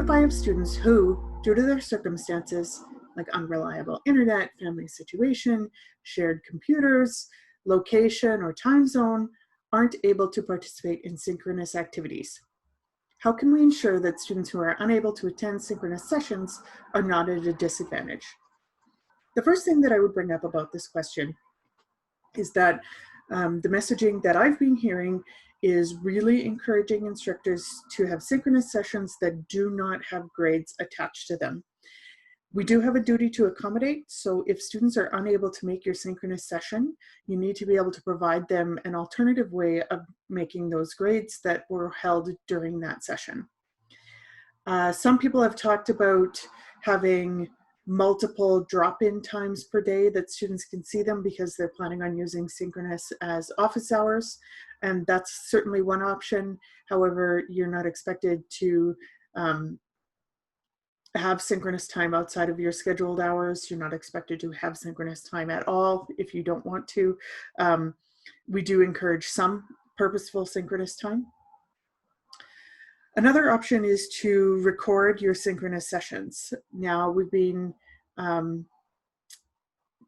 if I have students who, due to their circumstances, like unreliable internet, family situation, shared computers, location, or time zone, aren't able to participate in synchronous activities? How can we ensure that students who are unable to attend synchronous sessions are not at a disadvantage? The first thing that I would bring up about this question is that the messaging that I've been hearing is really encouraging instructors to have synchronous sessions that do not have grades attached to them. We do have a duty to accommodate, so if students are unable to make your synchronous session, you need to be able to provide them an alternative way of making those grades that were held during that session. Some people have talked about having multiple drop-in times per day that students can see them because they're planning on using synchronous as office hours, and that's certainly one option. However, you're not expected to have synchronous time outside of your scheduled hours. You're not expected to have synchronous time at all if you don't want to. We do encourage some purposeful synchronous time. Another option is to record your synchronous sessions. Now, we've been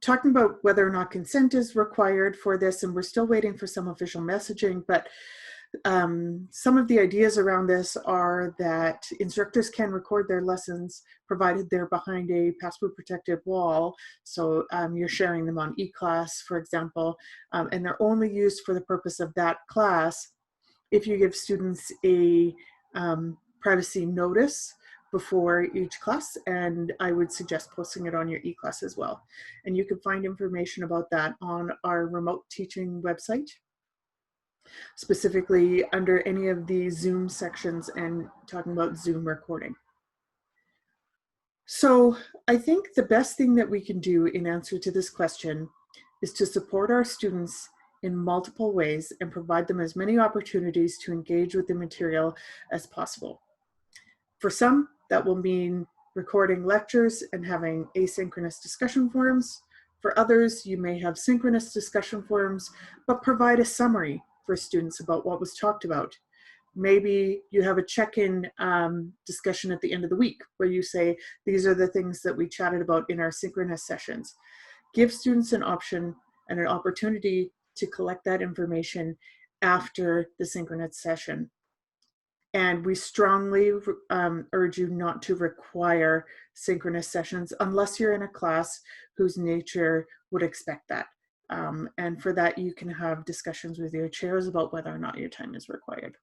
talking about whether or not consent is required for this, and we're still waiting for some official messaging, but some of the ideas around this are that instructors can record their lessons provided they're behind a password protected wall. So you're sharing them on eClass, for example, and they're only used for the purpose of that class if you give students a privacy notice before each class, and I would suggest posting it on your eClass as well. And you can find information about that on our remote teaching website, specifically under any of the Zoom sections and talking about Zoom recording. So I think the best thing that we can do in answer to this question is to support our students in multiple ways and provide them as many opportunities to engage with the material as possible. For some, that will mean recording lectures and having asynchronous discussion forums. For others, you may have synchronous discussion forums, but provide a summary for students about what was talked about. Maybe you have a check-in discussion at the end of the week where you say, these are the things that we chatted about in our synchronous sessions. Give students an option and an opportunity to collect that information after the synchronous session. And we strongly urge you not to require synchronous sessions unless you're in a class whose nature would expect that. And for that, you can have discussions with your chairs about whether or not your time is required.